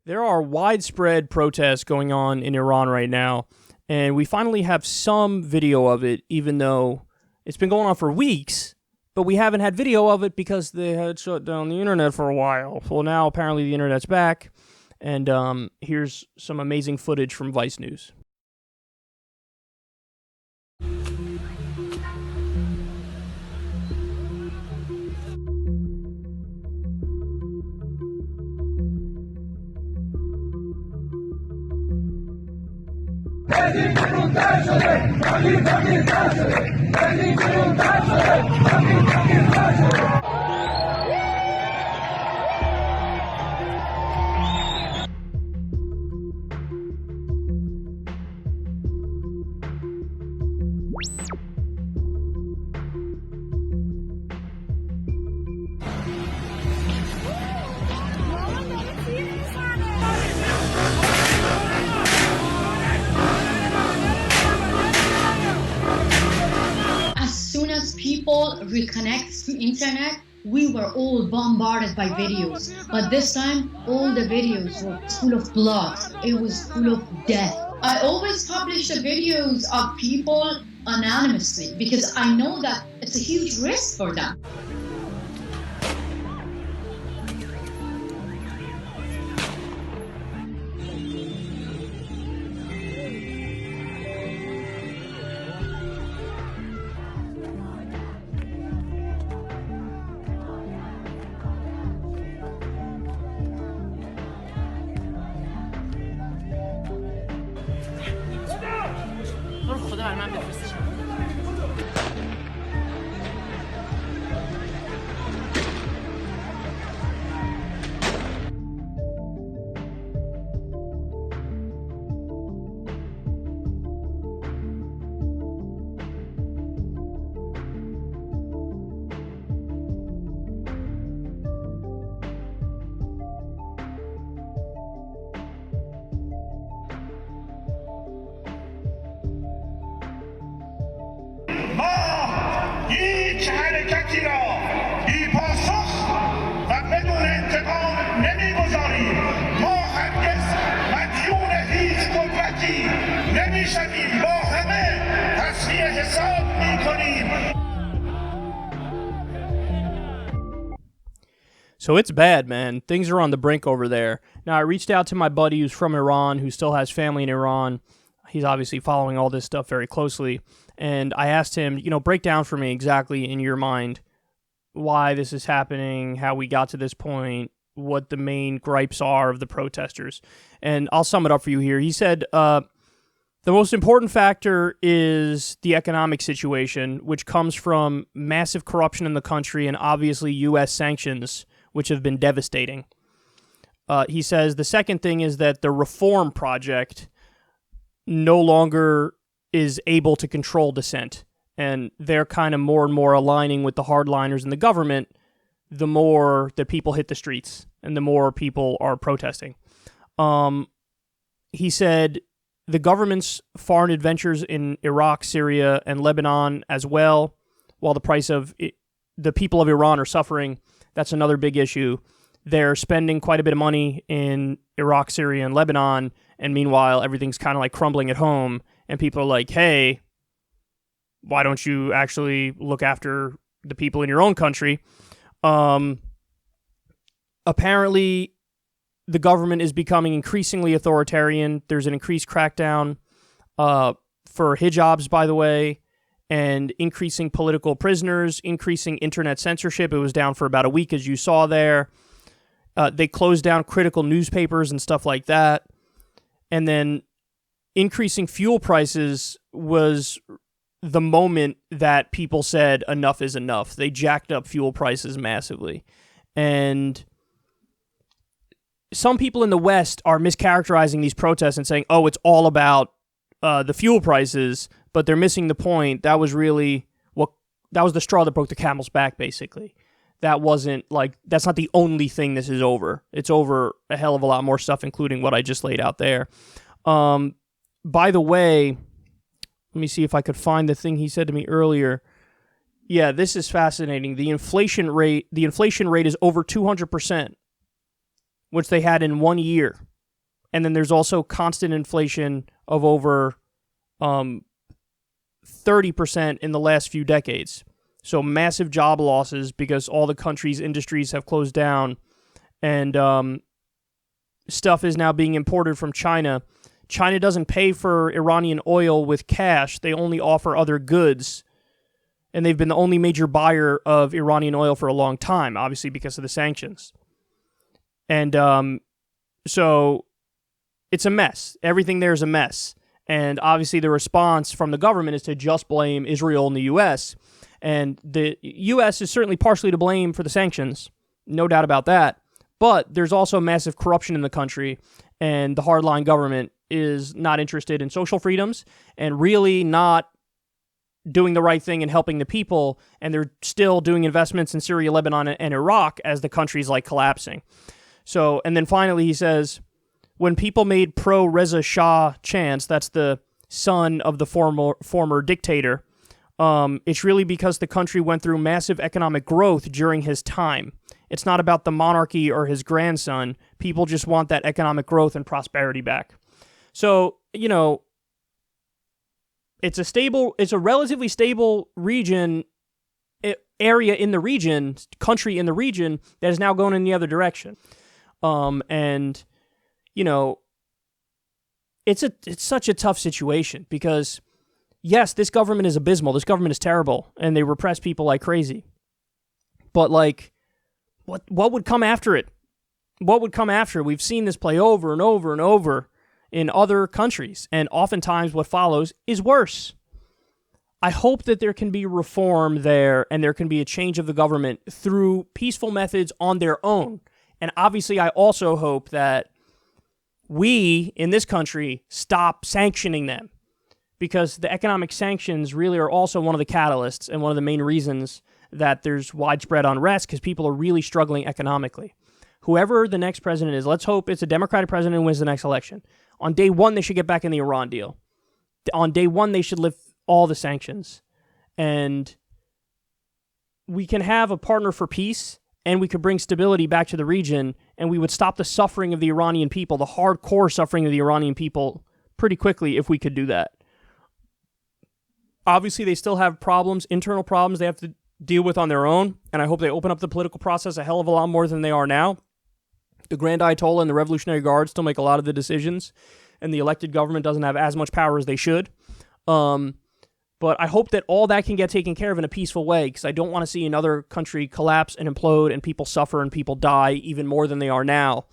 There are widespread protests going on in Iran right now, and we finally have some video of it, even though it's been going on for weeks, but we haven't had video of it because they had shut down the internet for a while. Well, now apparently the internet's back, and here's some amazing footage from Vice News. People reconnect to internet, we were all bombarded by videos, but this time all the videos were full of blood. It was full of death. I always publish the videos of people anonymously because I know that it's a huge risk for them. هیچ حرکتی را بی‌پاسخ و بدون انتقام نمی‌گذاریم. ما هرگز مدیون هیچ قدرتی نمی‌شویم. با همه تصفیه حساب می‌کنیم. So it's bad, man. Things are on the brink over there. Now, I reached out to my buddy who's from Iran, who still has family in Iran. He's obviously following all this stuff very closely. And I asked him, break down for me exactly in your mind why this is happening, how we got to this point, what the main gripes are of the protesters. And I'll sum it up for you here. He said, the most important factor is the economic situation, which comes from massive corruption in the country and obviously U.S. sanctions, which have been devastating. He says the second thing is that the reform project no longer is able to control dissent, and they're kind of more and more aligning with the hardliners in the government the more that people hit the streets and the more people are protesting. He said the government's foreign adventures in Iraq, Syria, and Lebanon as well, while the people of Iran are suffering, that's another big issue. They're spending quite a bit of money in Iraq, Syria, and Lebanon, and meanwhile, everything's kind of like crumbling at home, and people are like, hey, why don't you actually look after the people in your own country? Apparently, the government is becoming increasingly authoritarian. There's an increased crackdown for hijabs, by the way, and increasing political prisoners, increasing internet censorship. It was down for about a week, as you saw there. They closed down critical newspapers and stuff like that. And then increasing fuel prices was the moment that people said enough is enough. They jacked up fuel prices massively. And some people in the West are mischaracterizing these protests and saying, oh, it's all about the fuel prices, but they're missing the point. That was really that was the straw that broke the camel's back, basically. That's not the only thing this is over. It's over a hell of a lot more stuff, including what I just laid out there. By the way, let me see if I could find the thing he said to me earlier. Yeah, this is fascinating. The inflation rate is over 200%, which they had in 1 year. And then there's also constant inflation of over 30% in the last few decades. So massive job losses because all the country's industries have closed down, and stuff is now being imported from China. China doesn't pay for Iranian oil with cash. They only offer other goods. And they've been the only major buyer of Iranian oil for a long time, obviously because of the sanctions. And so it's a mess. Everything there is a mess. And obviously the response from the government is to just blame Israel and the U.S. And the U.S. is certainly partially to blame for the sanctions. No doubt about that. But there's also massive corruption in the country, and the hardline government is not interested in social freedoms and really not doing the right thing and helping the people, and they're still doing investments in Syria, Lebanon, and Iraq as the country's like collapsing. So, and then finally he says, when people made pro-Reza Shah chants, that's the son of the former dictator, it's really because the country went through massive economic growth during his time. It's not about the monarchy or his grandson. People just want that economic growth and prosperity back. So, you know, it's a relatively stable region, area in the region, country in the region that is now going in the other direction. And, you know, it's such a tough situation because, yes, this government is abysmal. This government is terrible, and they repress people like crazy. But, like, what would come after it? What would come after it? We've seen this play over and over and over in other countries, and oftentimes what follows is worse. I hope that there can be reform there, and there can be a change of the government through peaceful methods on their own. And obviously, I also hope that we, in this country, stop sanctioning them, because the economic sanctions really are also one of the catalysts and one of the main reasons that there's widespread unrest, because people are really struggling economically. Whoever the next president is, let's hope it's a Democratic president who wins the next election. On day one, they should get back in the Iran deal. On day one, they should lift all the sanctions. And we can have a partner for peace, and we could bring stability back to the region, and we would stop the suffering of the Iranian people, the hardcore suffering of the Iranian people, pretty quickly if we could do that. Obviously, they still have problems, internal problems they have to deal with on their own, and I hope they open up the political process a hell of a lot more than they are now. The Grand Ayatollah and the Revolutionary Guard still make a lot of the decisions, and the elected government doesn't have as much power as they should. But I hope that all that can get taken care of in a peaceful way, because I don't want to see another country collapse and implode and people suffer and people die even more than they are now.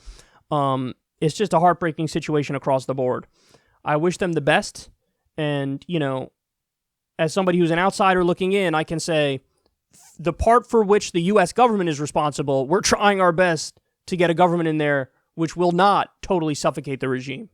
It's just a heartbreaking situation across the board. I wish them the best, and, you know, as somebody who's an outsider looking in, I can say the part for which the U.S. government is responsible, we're trying our best to get a government in there which will not totally suffocate the regime.